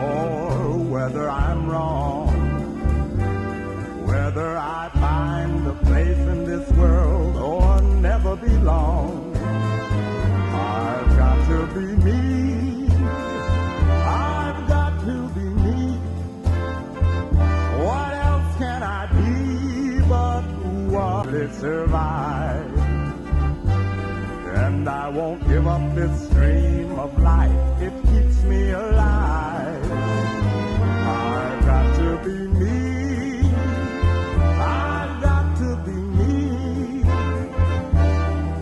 or whether I'm wrong, whether I find a place in this world or never belong. I've got to be me. I've got to be me. What else can I be but what it survive? And I won't give up this stream of life. It keeps me alive. I've got to be me. I've got to be me.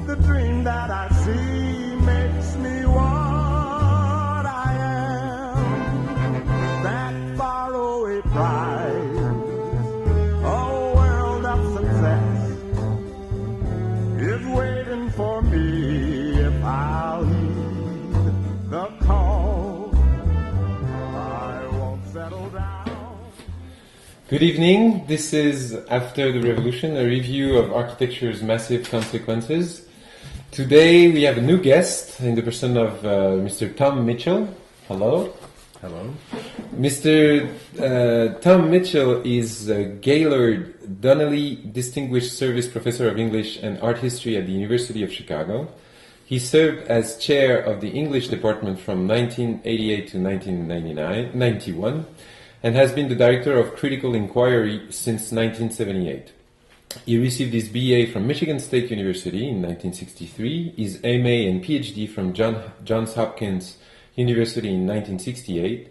The dream that I see makes me what I am. That faraway prize, a world of success, is waiting for me if I'll heed the call. I won't settle down. Good evening. This is After the Revolution, a review of architecture's massive consequences. Today we have a new guest in the person of Mr. Tom Mitchell. Hello. Hello. Mr. Tom Mitchell is Gaylord Donnelly Distinguished Service Professor of English and Art History at the University of Chicago. He served as chair of the English department from 1988 to 1991 and has been the director of critical inquiry since 1978. He received his BA from Michigan State University in 1963, his MA and PhD from Johns Hopkins University in 1968.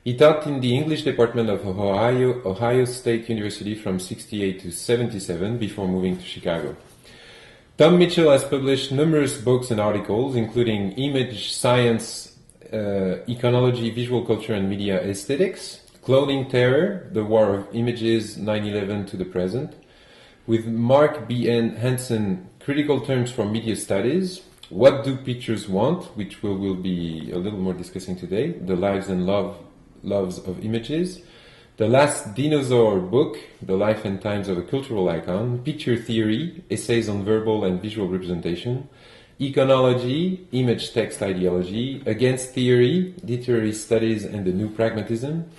He taught in the English department of Ohio State University from 68 to 77 before moving to Chicago. Tom Mitchell has published numerous books and articles, including Image Science, Iconology, Visual Culture and Media Aesthetics, Clothing Terror, The War of Images, 9/11 to the Present, with Mark B. N. Hansen, Critical Terms for Media Studies, What Do Pictures Want, which we will be a little more discussing today, The Lives and Loves of Images, The Last Dinosaur Book, The Life and Times of a Cultural Icon, Picture Theory, Essays on Verbal and Visual Representation, Iconology, Image Text Ideology, Against Theory, Literary Studies and the New Pragmatism,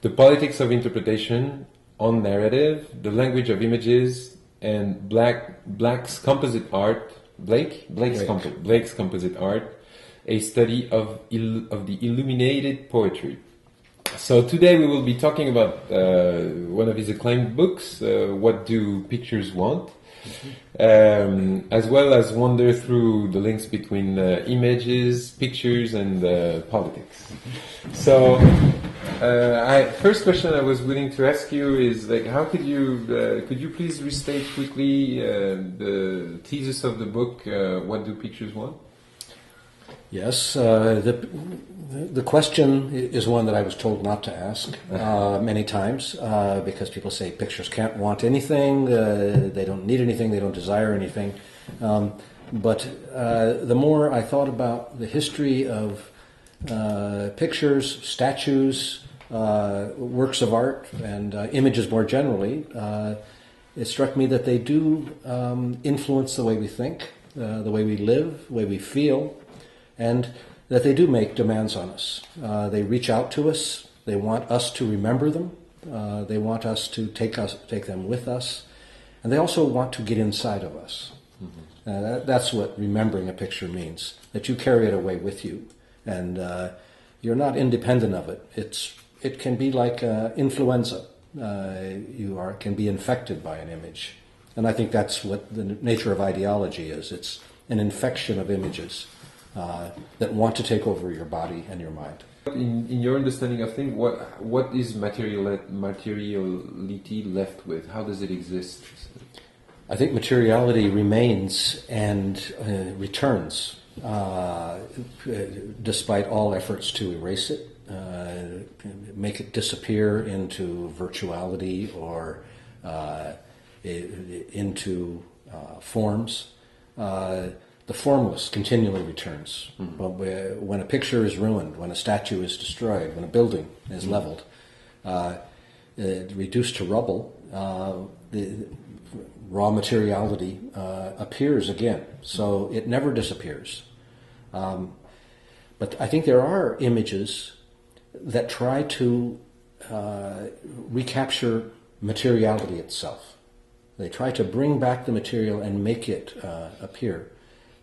The Politics of Interpretation, On Narrative, The Language of Images, and Blake's Composite Art, Blake's Composite Art, a study of the illuminated poetry. So today we will be talking about one of his acclaimed books, What Do Pictures Want? As well as wander through the links between images, pictures, and politics. So, first question I was willing to ask you is like, how could you please restate quickly the thesis of the book, What Do Pictures Want? Yes, the question is one that I was told not to ask many times because people say pictures can't want anything, they don't need anything, they don't desire anything. But the more I thought about the history of pictures, statues, works of art, and images more generally, it struck me that they do influence the way we think, the way we live, the way we feel, and that they do make demands on us. They reach out to us. They want us to remember them. They want us to take them with us. And they also want to get inside of us. Mm-hmm. That's what remembering a picture means, that you carry it away with you. And you're not independent of it. It can be like influenza. You can be infected by an image. And I think that's what the nature of ideology is. It's an infection of images that want to take over your body and your mind. In your understanding of things, what is materiality left with? How does it exist? I think materiality remains and returns, despite all efforts to erase it, make it disappear into virtuality or into forms. The formless continually returns. Mm-hmm. But when a picture is ruined, when a statue is destroyed, when a building is leveled, reduced to rubble, the raw materiality appears again. So it never disappears. But I think there are images that try to recapture materiality itself. They try to bring back the material and make it appear.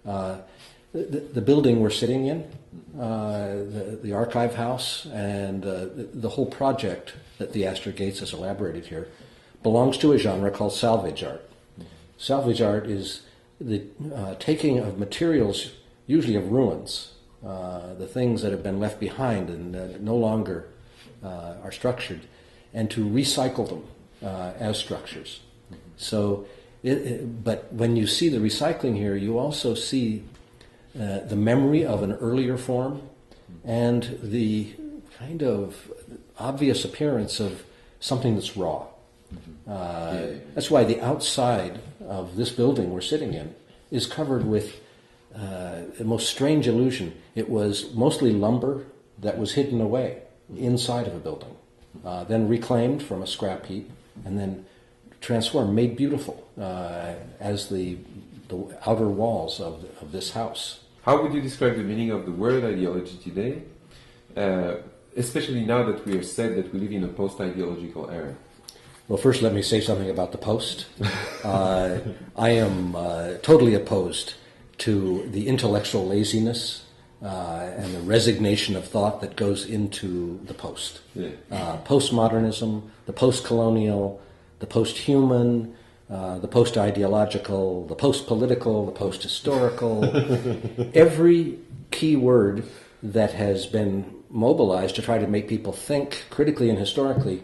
The building we're sitting in, the archive house, and the whole project that the Astor Gates has elaborated here belongs to a genre called salvage art. Salvage art is the taking of materials, usually of ruins, the things that have been left behind and no longer are structured, and to recycle them as structures. So, but when you see the recycling here, you also see the memory of an earlier form and the kind of obvious appearance of something that's raw. That's why the outside of this building we're sitting in is covered with the most strange illusion. It was mostly lumber that was hidden away inside of a building, then reclaimed from a scrap heap, and then transformed, made beautiful as the outer walls of this house. How would you describe the meaning of the word ideology today, especially now that we have said that we live in a post-ideological era? Well, first let me say something about the post. I am totally opposed to the intellectual laziness and the resignation of thought that goes into the post. Yeah. Postmodernism, the post-colonial, the post-human, the post-ideological, the post-political, the post-historical. Every key word that has been mobilized to try to make people think critically and historically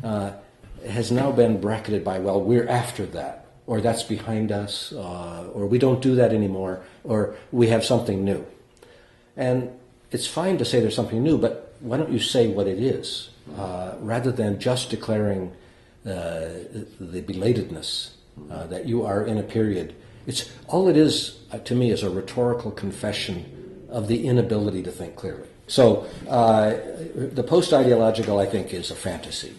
has now been bracketed by, well, we're after that, or that's behind us, or we don't do that anymore, or we have something new. And it's fine to say there's something new, but why don't you say what it is, rather than just declaring the belatedness that you are in a period. It's all it is to me is a rhetorical confession of the inability to think clearly. So the post-ideological, I think, is a fantasy.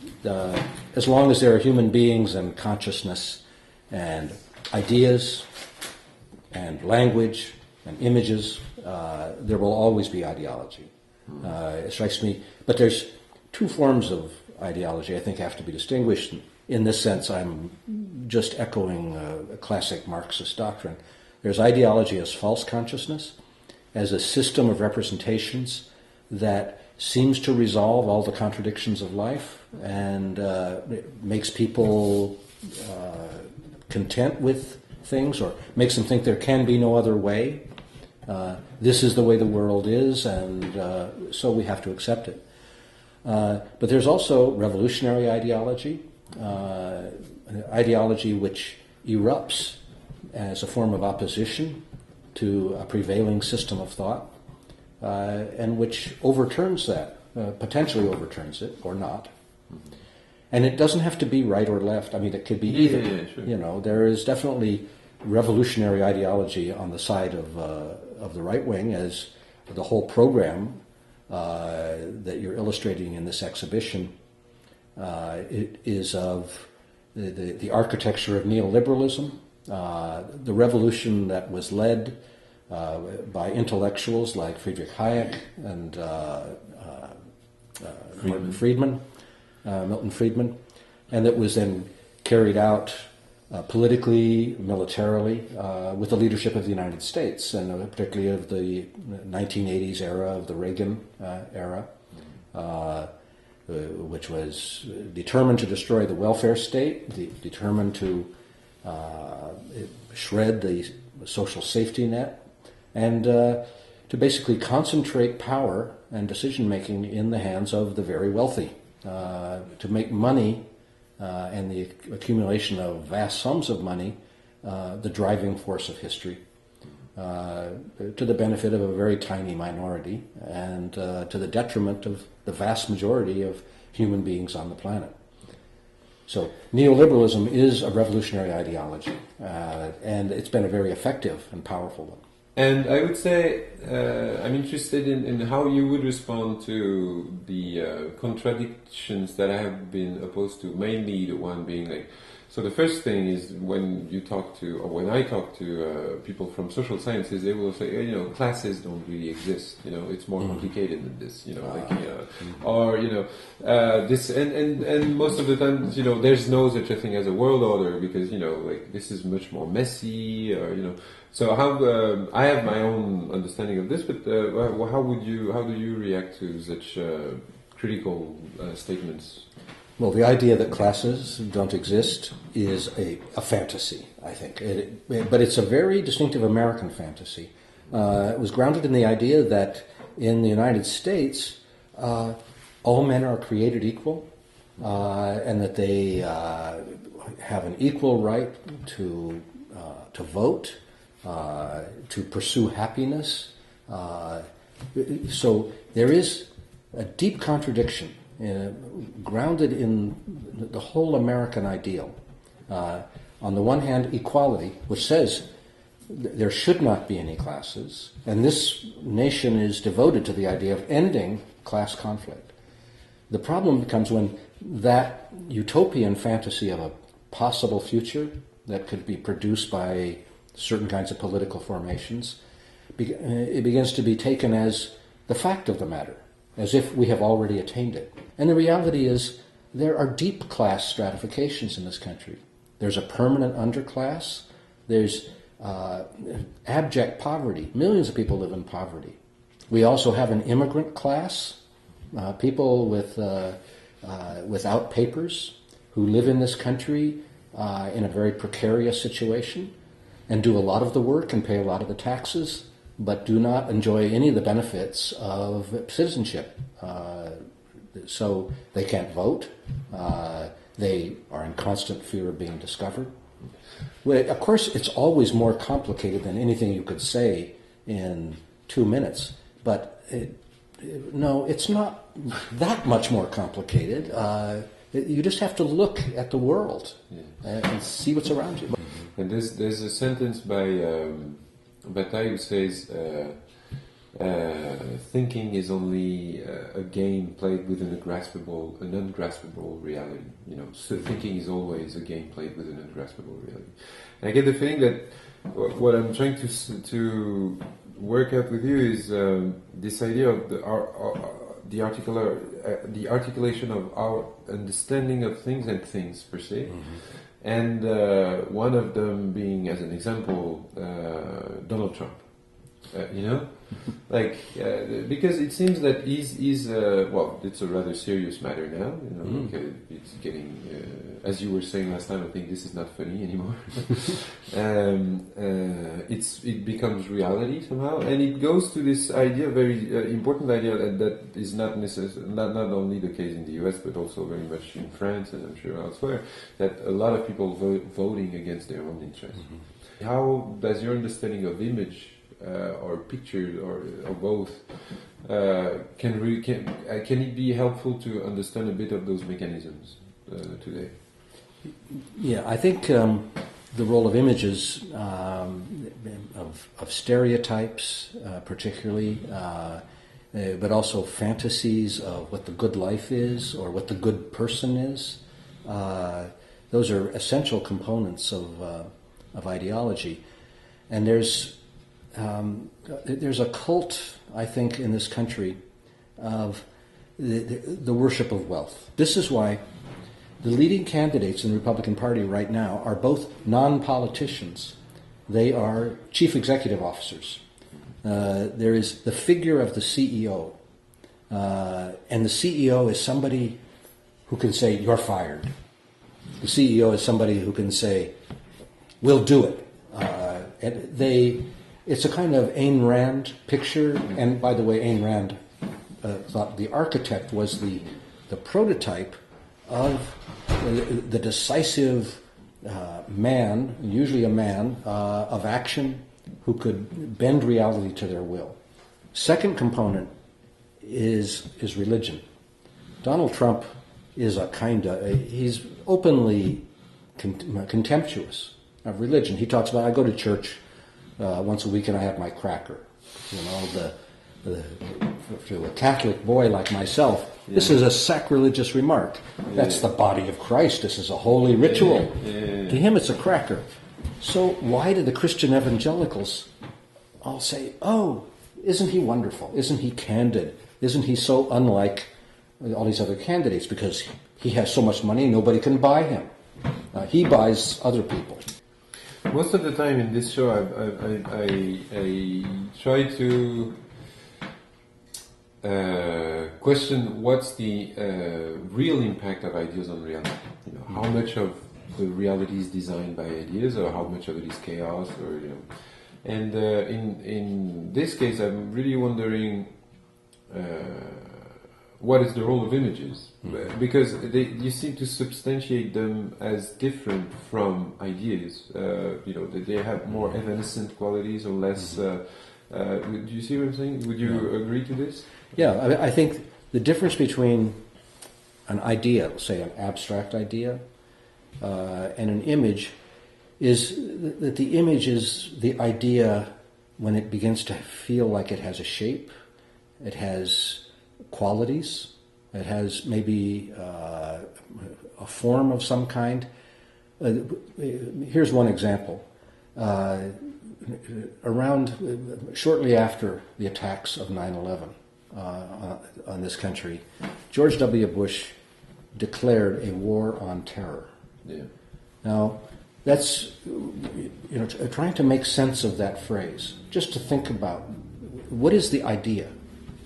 As long as there are human beings and consciousness and ideas and language and images, there will always be ideology. It strikes me. But there's two forms of ideology I think have to be distinguished. In this sense, I'm just echoing a classic Marxist doctrine. There's ideology as false consciousness, as a system of representations that seems to resolve all the contradictions of life and it makes people content with things, or makes them think there can be no other way. This is the way the world is, and so we have to accept it. But there's also revolutionary ideology, ideology which erupts as a form of opposition to a prevailing system of thought, and which overturns that, potentially overturns it, or not. And it doesn't have to be right or left. I mean, it could be either. Yeah, sure. You know, there is definitely revolutionary ideology on the side of the right wing, as the whole program that you're illustrating in this exhibition it is of the architecture of neoliberalism, the revolution that was led by intellectuals like Friedrich Hayek and Milton Friedman, and that was then carried out politically, militarily, with the leadership of the United States, and particularly of the 1980s era, of the Reagan era, which was determined to destroy the welfare state, determined to shred the social safety net, and to basically concentrate power and decision-making in the hands of the very wealthy, to make money and the accumulation of vast sums of money the driving force of history, to the benefit of a very tiny minority and to the detriment of the vast majority of human beings on the planet. So neoliberalism is a revolutionary ideology, and it's been a very effective and powerful one. And I would say I'm interested in how you would respond to the contradictions that I have been opposed to, mainly the one being like So the first thing is when you talk to, or when I talk to people from social sciences, they will say, classes don't really exist. It's more complicated than this. Or this, and most of the time, there's no such a thing as a world order because this is much more messy. Or so how I have my own understanding of this, but how do you react to such critical statements? Well, the idea that classes don't exist is a fantasy, I think. But it's a very distinctive American fantasy. It was grounded in the idea that in the United States, all men are created equal, and that they have an equal right to vote, to pursue happiness. So there is a deep contradiction grounded in the whole American ideal. On the one hand, equality, which says there should not be any classes, and this nation is devoted to the idea of ending class conflict. The problem becomes when that utopian fantasy of a possible future that could be produced by certain kinds of political formations, it begins to be taken as the fact of the matter, as if we have already attained it. And the reality is there are deep class stratifications in this country. There's a permanent underclass. There's abject poverty. Millions of people live in poverty. We also have an immigrant class, people without papers who live in this country in a very precarious situation and do a lot of the work and pay a lot of the taxes, but do not enjoy any of the benefits of citizenship. So they can't vote. They are in constant fear of being discovered. Well, of course, it's always more complicated than anything you could say in 2 minutes. But no, it's not that much more complicated. You just have to look at the world and see what's around you. And there's a sentence by Bataille who says, thinking is only a game played within an ungraspable reality. So thinking is always a game played within an ungraspable reality. And I get the feeling that what I'm trying to work out with you is this idea of the articulation of our understanding of things and things per se. Mm-hmm. And one of them being, as an example, Donald Trump. Because it seems that he's well, it's a rather serious matter now. It's getting, as you were saying last time, I think this is not funny anymore. It becomes reality somehow, and it goes to this idea, very important idea that is not only the case in the US, but also very much in France and I'm sure elsewhere, that a lot of people voting against their own interests. Mm-hmm. How does your understanding of image or picture or both can it be helpful to understand a bit of those mechanisms today? Yeah, I think the role of images, of stereotypes particularly, but also fantasies of what the good life is or what the good person is, those are essential components of ideology. And there's a cult, I think, in this country of the worship of wealth. This is why the leading candidates in the Republican Party right now are both non-politicians. They are chief executive officers. There is the figure of the CEO. And the CEO is somebody who can say, "You're fired." The CEO is somebody who can say, "We'll do it." It's a kind of Ayn Rand picture, and by the way, Ayn Rand thought the architect was the prototype of the decisive man, usually a man of action, who could bend reality to their will. Second component is religion. Donald Trump is he's openly contemptuous of religion. He talks about, I go to church once a week and I have my cracker. to a Catholic boy like myself, this is a sacrilegious remark. That's the body of Christ. This is a holy ritual. To him, it's a cracker. So why do the Christian evangelicals all say, "Oh, isn't he wonderful? Isn't he candid? Isn't he so unlike all these other candidates? Because he has so much money, nobody can buy him. He buys other people." Most of the time in this show, I try to question what's the real impact of ideas on reality. You know, how much of the reality is designed by ideas, or how much of it is chaos, or you know. And in this case, I'm really wondering what is the role of images, because you seem to substantiate them as different from ideas. You know, that they have more evanescent qualities or less. Do you see what I'm saying? Would you agree to this? Yeah, I think the difference between an idea, say an abstract idea, and an image is that the image is the idea when it begins to feel like it has a shape, it has qualities, it has maybe a form of some kind. Here's one example. Shortly after the attacks of 9/11 on this country, George W. Bush declared a war on terror. Yeah. Now, that's, trying to make sense of that phrase, just to think about what is the idea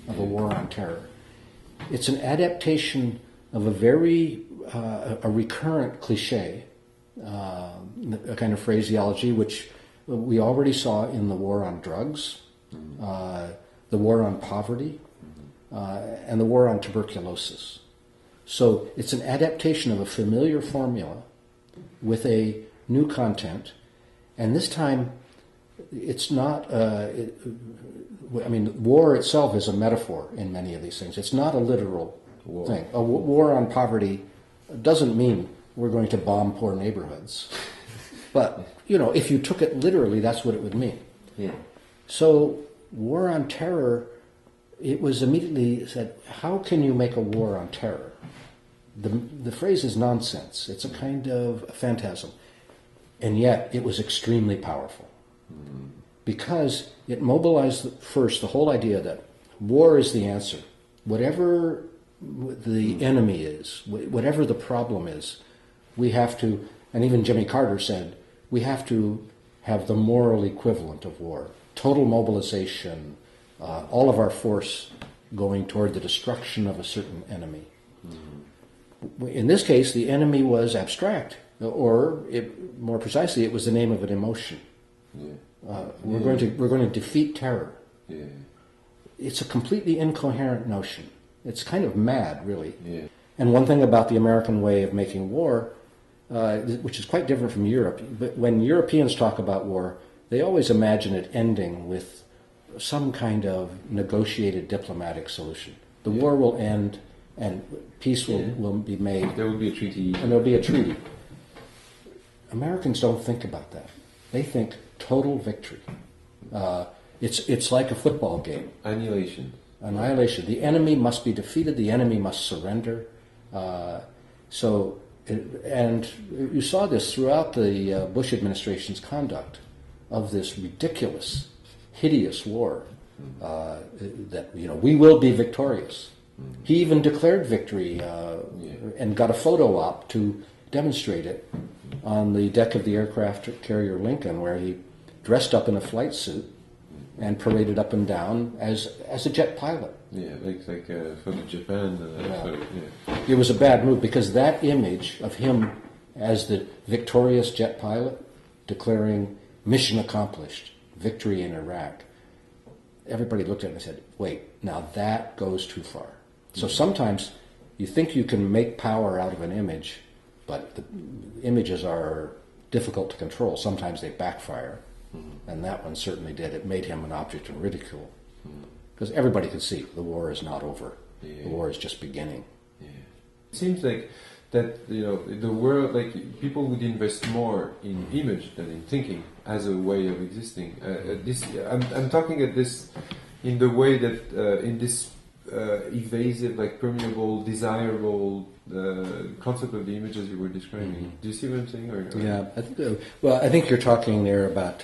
of a war on terror. It's an adaptation of a recurrent cliche, a kind of phraseology which we already saw in the war on drugs, the war on poverty, and the war on tuberculosis. So it's an adaptation of a familiar formula with a new content, and this time it's not, war itself is a metaphor in many of these things. It's not a literal thing. A war on poverty doesn't mean we're going to bomb poor neighborhoods. But, if you took it literally, that's what it would mean. Yeah. So, war on terror, it was immediately said, how can you make a war on terror? The phrase is nonsense. It's a kind of phantasm. And yet, it was extremely powerful. Because it mobilized first the whole idea that war is the answer. Whatever the enemy is, whatever the problem is, we have to, and even Jimmy Carter said, we have to have the moral equivalent of war. Total mobilization, all of our force going toward the destruction of a certain enemy. In this case, the enemy was abstract, or more precisely, it was the name of an emotion. We're going to defeat terror. Yeah. It's a completely incoherent notion. It's kind of mad, really. Yeah. And one thing about the American way of making war, which is quite different from Europe, but when Europeans talk about war, they always imagine it ending with some kind of negotiated diplomatic solution. The war will end, and peace will be made. There will be a treaty. And there will be a treaty. Americans don't think about that. They think total victory. It's like a football game. Annihilation. The enemy must be defeated. The enemy must surrender. And you saw this throughout the Bush administration's conduct of this ridiculous, hideous war. That we will be victorious. He even declared victory and got a photo op to demonstrate it on the deck of the aircraft carrier Lincoln, where he dressed up in a flight suit and paraded up and down as a jet pilot. Yeah, like for the Japan. It was a bad move, because that image of him as the victorious jet pilot declaring mission accomplished, victory in Iraq, everybody looked at it and said, wait, now that goes too far. So sometimes you think you can make power out of an image, but the images are difficult to control. Sometimes they backfire, and that one certainly did. It made him an object of ridicule, because everybody could see the war is not over. The war is just beginning. It seems like that the world, like people would invest more in image than in thinking as a way of existing. I'm talking at this in the way that in this evasive, like permeable, desirable concept of the images you were describing. Do you see what I'm saying? Yeah, I think, I think you're talking there about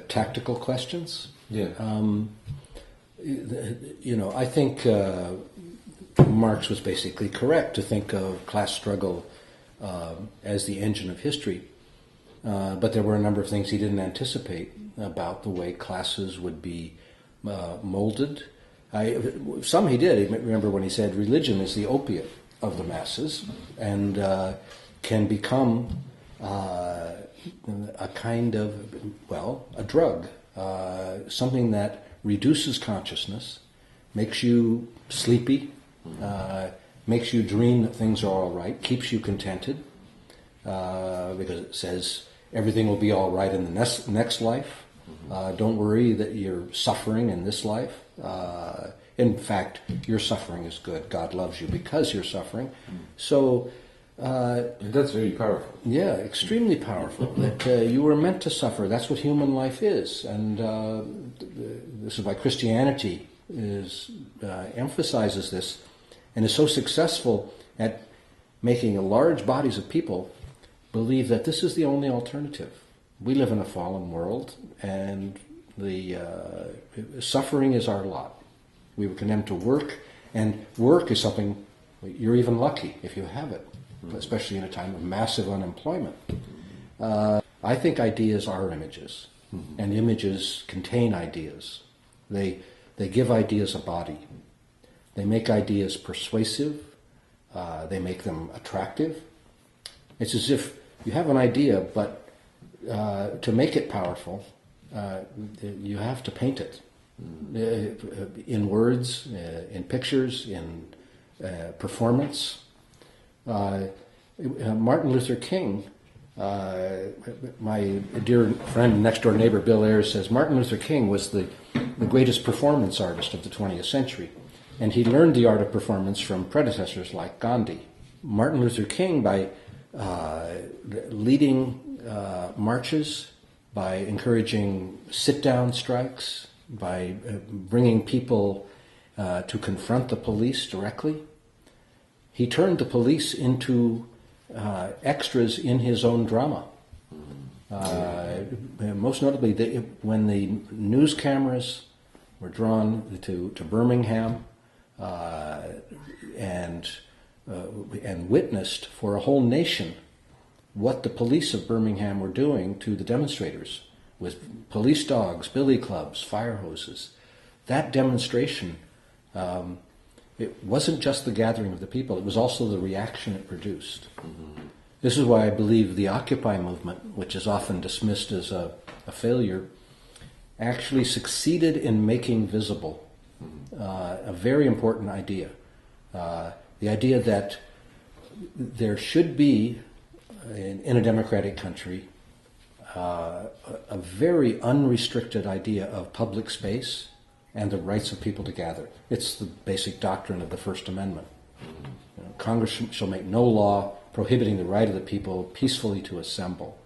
tactical questions. Yeah. I think Marx was basically correct to think of class struggle as the engine of history, but there were a number of things he didn't anticipate about the way classes would be molded. Some he did. Remember when he said religion is the opiate of the masses and can become a kind of, a drug, something that reduces consciousness, makes you sleepy, makes you dream that things are all right, keeps you contented, because it says everything will be all right in the next life. Don't worry that you're suffering in this life. In fact, your suffering is good. God loves you because you're suffering. So that's very powerful. Yeah, extremely powerful. That you were meant to suffer. That's what human life is, and this is why Christianity emphasizes this, and is so successful at making large bodies of people believe that this is the only alternative. We live in a fallen world, and the suffering is our lot. We were condemned to work, and work is something, you're even lucky if you have it, especially in a time of massive unemployment. I think ideas are images, and images contain ideas. They give ideas a body. They make ideas persuasive. They make them attractive. It's as if you have an idea, but to make it powerful, you have to paint it in words, in pictures, in performance. Martin Luther King, my dear friend, next-door neighbor Bill Ayers says Martin Luther King was the greatest performance artist of the 20th century, and he learned the art of performance from predecessors like Gandhi. Martin Luther King, by leading marches, by encouraging sit-down strikes, by bringing people to confront the police directly, he turned the police into extras in his own drama. Most notably, when the news cameras were drawn to Birmingham and witnessed for a whole nation what the police of Birmingham were doing to the demonstrators with police dogs, billy clubs, fire hoses. That demonstration, it wasn't just the gathering of the people, it was also the reaction it produced. This is why I believe the Occupy movement, which is often dismissed as a failure, actually succeeded in making visible a very important idea. The idea that there should be, in a democratic country, a very unrestricted idea of public space and the rights of people to gather. It's the basic doctrine of the First Amendment. Congress shall make no law prohibiting the right of the people peacefully to assemble,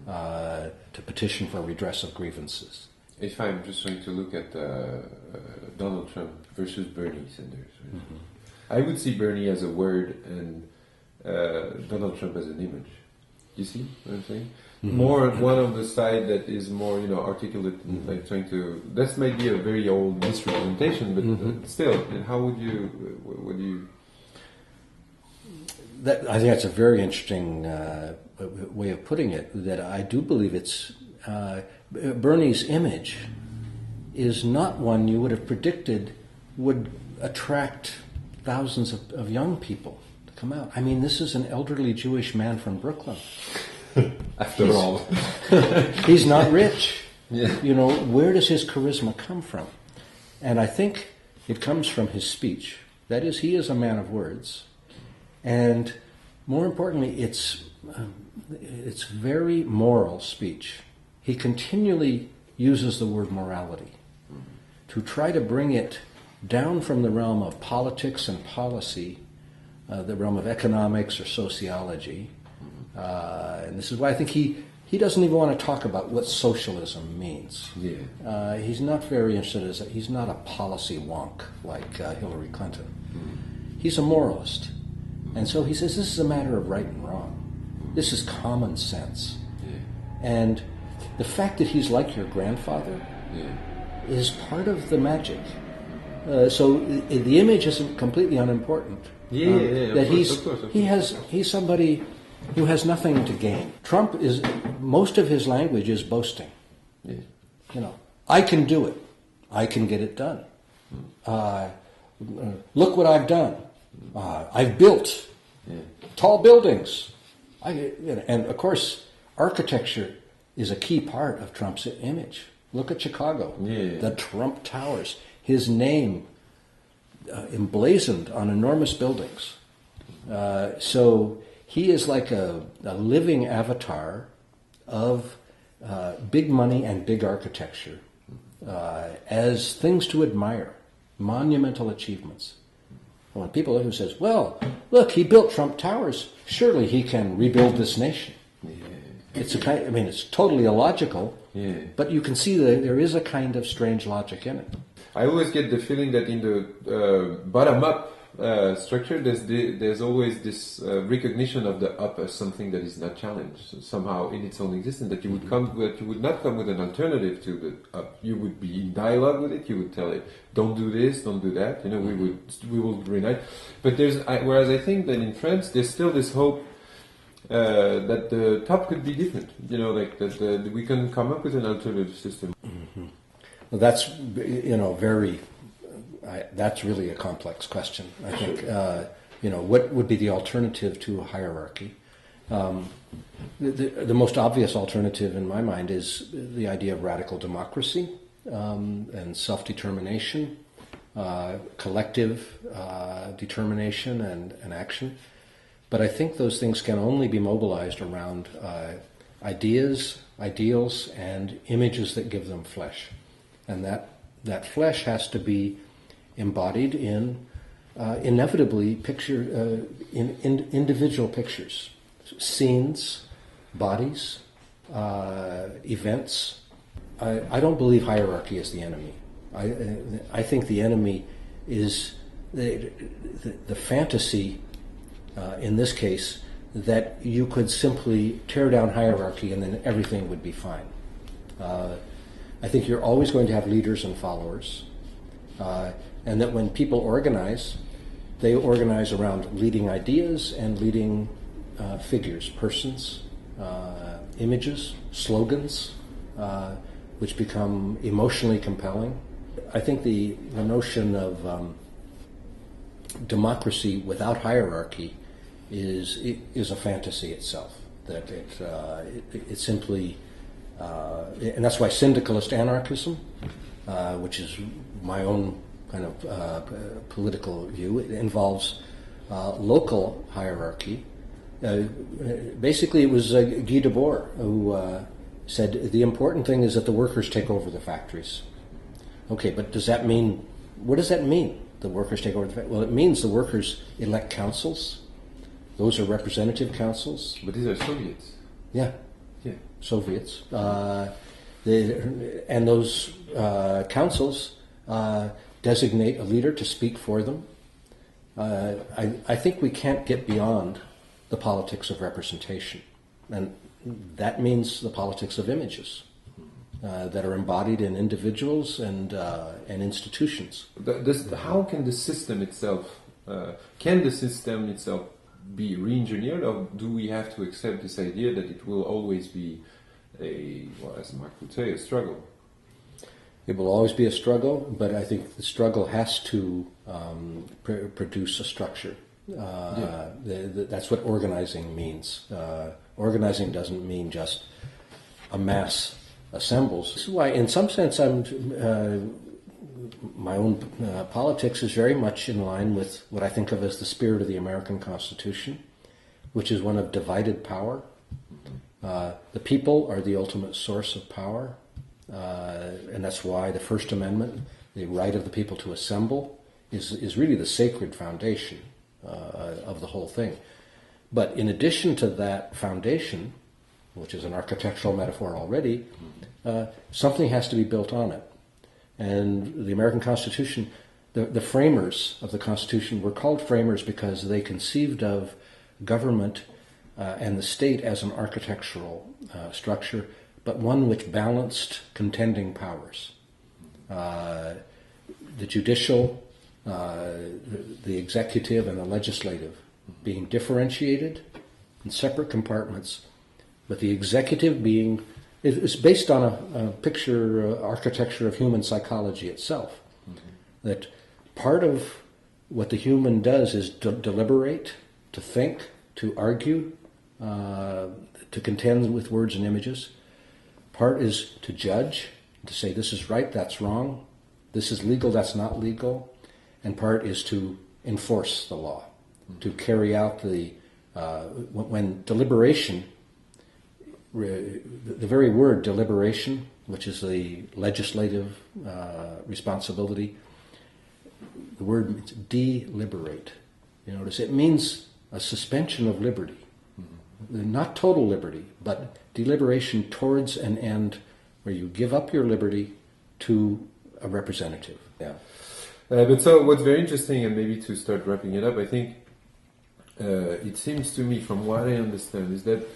to petition for redress of grievances. If I'm just trying to look at Donald Trump versus Bernie Sanders, right? I would see Bernie as a word and Donald Trump as an image. You see what I'm saying? More one of the side that is more, articulate, and like trying to. This might be a very old misrepresentation, but still, how would you? I think that's a very interesting way of putting it. That I do believe it's Bernie's image is not one you would have predicted would attract thousands of young people to come out. I mean, this is an elderly Jewish man from Brooklyn. After all, he's not rich. Yeah. Where does his charisma come from? And I think it comes from his speech. That is, he is a man of words. And more importantly, it's very moral speech. He continually uses the word morality to try to bring it down from the realm of politics and policy, the realm of economics or sociology. And this is why I think he he doesn't even want to talk about what socialism means. Yeah. He's not very interested. He's not a policy wonk like Hillary Clinton. He's a moralist. And so he says this is a matter of right and wrong. This is common sense. Yeah. And the fact that he's like your grandfather is part of the magic. So the image isn't completely unimportant. That he's somebody who has nothing to gain. Trump is, most of his language is boasting. Yeah. You know, I can do it. I can get it done. Look what I've done. I've built tall buildings. And of course, architecture is a key part of Trump's image. Look at Chicago, the Trump Towers. His name emblazoned on enormous buildings. So he is like a living avatar of big money and big architecture as things to admire, monumental achievements. When people who says, well, look, he built Trump Towers, surely he can rebuild this nation. It's it's totally illogical, but you can see that there is a kind of strange logic in it. I always get the feeling that in the bottom-up structure, there's always this recognition of the up as something that is not challenged somehow in its own existence. That you would not come with an alternative to the up. You would be in dialogue with it. You would tell it, don't do this, don't do that. We will reunite. But whereas I think that in France there's still this hope that the top could be different. Like that we can come up with an alternative system. Mm-hmm. Well, that's very. That's really a complex question. I think, what would be the alternative to a hierarchy? The most obvious alternative in my mind is the idea of radical democracy and self-determination, collective determination and action. But I think those things can only be mobilized around ideas, ideals, and images that give them flesh. And that flesh has to be embodied in inevitably in individual pictures, scenes, bodies, events. I don't believe hierarchy is the enemy. I think the enemy is the fantasy, in this case, that you could simply tear down hierarchy and then everything would be fine. I think you're always going to have leaders and followers. And that when people organize, they organize around leading ideas and leading figures, persons, images, slogans, which become emotionally compelling. I think the notion of democracy without hierarchy is a fantasy itself. That it simply, and that's why syndicalist anarchism, which is my own kind of political view. It involves local hierarchy. Basically, it was Guy Debord who said the important thing is that the workers take over the factories. Okay, but what does that mean? The workers take over the factories? Well, it means the workers elect councils. Those are representative councils. But these are Soviets. Yeah. Soviets. And those councils designate a leader to speak for them. I think we can't get beyond the politics of representation. And that means the politics of images that are embodied in individuals and institutions. How can the system itself, be re-engineered, or do we have to accept this idea that it will always be as Mark would say, a struggle? It will always be a struggle, but I think the struggle has to produce a structure. That's what organizing means. Organizing doesn't mean just a mass assembles. This is why, in some sense, my own politics is very much in line with what I think of as the spirit of the American Constitution, which is one of divided power. The people are the ultimate source of power. And that's why the First Amendment, the right of the people to assemble, is really the sacred foundation of the whole thing. But in addition to that foundation, which is an architectural metaphor already, something has to be built on it. And the American Constitution, the framers of the Constitution were called framers because they conceived of government and the state as an architectural structure, but one which balanced contending powers. The judicial, the executive, and the legislative being differentiated in separate compartments, but the executive being, it's based on a picture architecture of human psychology itself. Mm-hmm. That part of what the human does is to deliberate, to think, to argue, to contend with words and images. Part is to judge, to say this is right, that's wrong, this is legal, that's not legal. And part is to enforce the law, to carry out when deliberation, the very word deliberation, which is the legislative responsibility, the word means deliberate. You notice it means a suspension of liberty. Mm-hmm. Not total liberty, but deliberation towards an end where you give up your liberty to a representative. Yeah. But so what's very interesting, and maybe to start wrapping it up, I think it seems to me, from what I understand, is that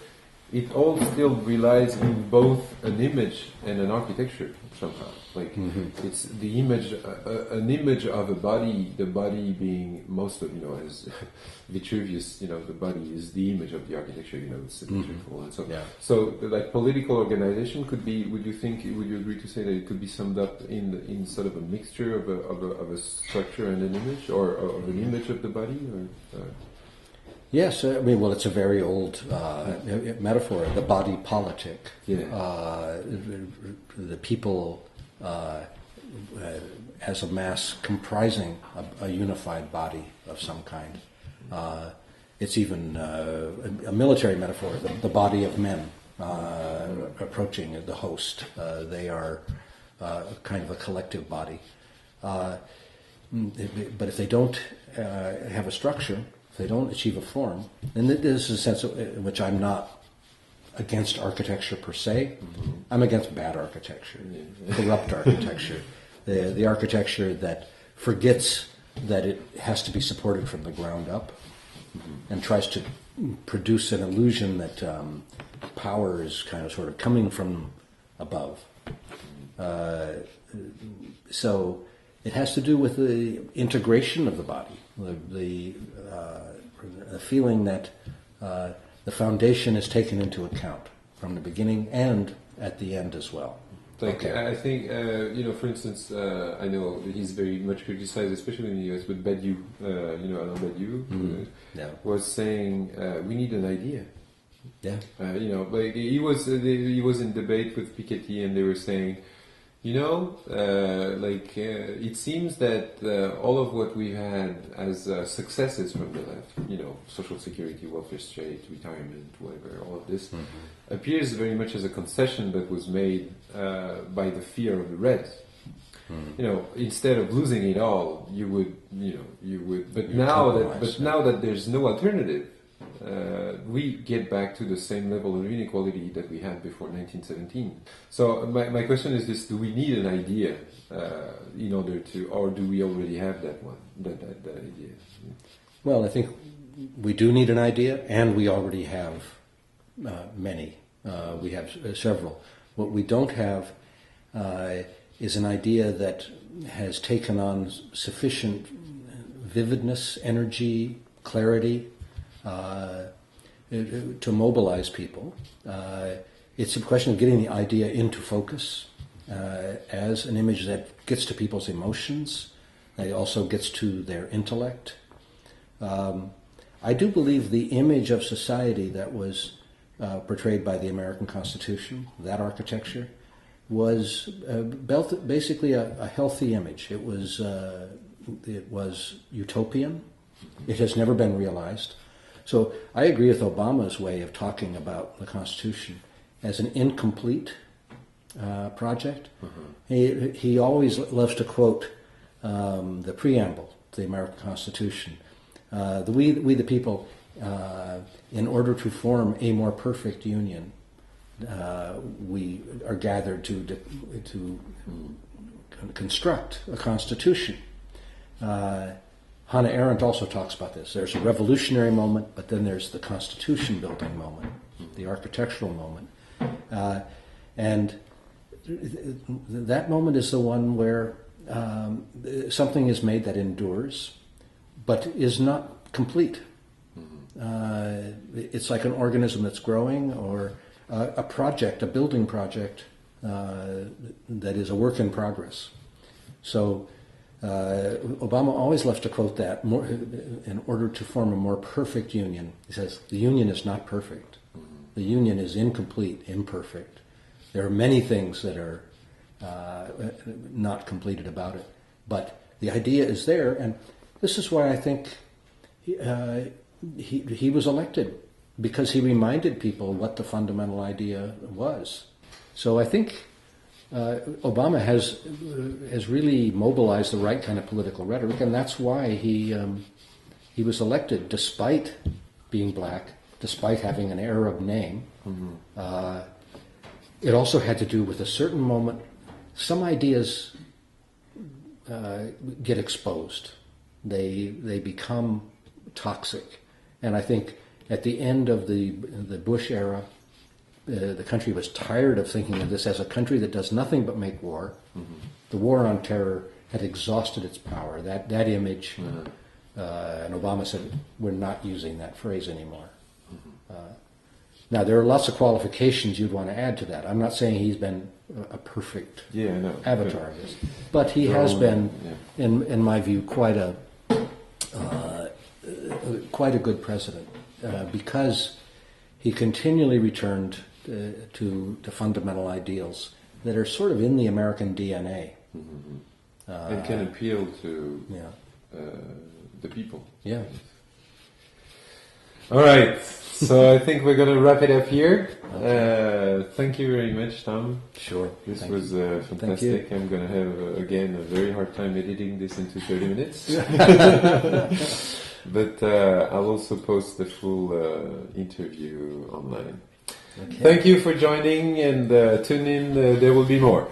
it all still relies in both an image and an architecture somehow. Like it's the image, an image of a body. The body being most of, as Vitruvius, the body is the image of the architecture. It's symmetrical, and so. Yeah. So, like political organization could be. Would you agree to say that it could be summed up in sort of a mixture of a structure and an image, or of an image of the body, or? Yes, it's a very old metaphor, the body politic. Yeah. The people as a mass comprising a unified body of some kind. It's even a military metaphor, the body of men approaching the host. They are kind of a collective body. But if they don't have a structure, if they don't achieve a form, then there's a sense in which I'm not against architecture per se. Mm-hmm. I'm against bad architecture, corrupt architecture, the architecture that forgets that it has to be supported from the ground up, and tries to produce an illusion that power is kind of sort of coming from above. So it has to do with the integration of the body, the feeling that the foundation is taken into account from the beginning and at the end as well. I think, for instance, I know he's very much criticized, especially in the US, but Badiou, Alain Badiou, was saying we need an idea. Yeah. He was in debate with Piketty, and they were saying, it seems that all of what we had as successes from the left, social security, welfare state, retirement, whatever, all of this, appears very much as a concession that was made by the fear of the Reds. Instead of losing it all, you would. But now that there's no alternative, we get back to the same level of inequality that we had before 1917. So my question is this: do we need an idea in order to, or do we already have that idea? Well, I think we do need an idea, and we already have many. We have several. What we don't have is an idea that has taken on sufficient vividness, energy, clarity, to mobilize people. It's a question of getting the idea into focus as an image that gets to people's emotions. It also gets to their intellect. I do believe the image of society that was portrayed by the American Constitution, that architecture, was basically a healthy image. It was utopian. It has never been realized. So I agree with Obama's way of talking about the Constitution as an incomplete project. Mm-hmm. He always loves to quote the preamble to the American Constitution. We the people, in order to form a more perfect union, we are gathered to construct a constitution. Hannah Arendt also talks about this. There's a revolutionary moment, but then there's the constitution building moment, the architectural moment. And that moment is the one where something is made that endures, but is not complete. It's like an organism that's growing, or a project, a building project that is a work in progress. So Obama always loves to quote that in order to form a more perfect union. He says, the union is not perfect. The union is incomplete, imperfect. There are many things that are not completed about it. But the idea is there, and this is why I think he was elected, because he reminded people what the fundamental idea was. So I think Obama has really mobilized the right kind of political rhetoric, and that's why he was elected despite being black, despite having an Arab name. It also had to do with a certain moment. Some ideas get exposed. They become toxic. And I think at the end of the Bush era, the country was tired of thinking of this as a country that does nothing but make war. The war on terror had exhausted its power. That image, and Obama said, we're not using that phrase anymore. Now, there are lots of qualifications you'd want to add to that. I'm not saying he's been a perfect avatar of this, but he has been, in my view, quite a good president, because he continually returned to fundamental ideals that are sort of in the American DNA. And can appeal to the people. Yeah. All right. So I think we're going to wrap it up here. Thank you very much, Tom. Sure. This was fantastic. I'm going to have, again, a very hard time editing this into 30 minutes. But I'll also post the full interview online. Okay. Thank you for joining, and tune in. There will be more.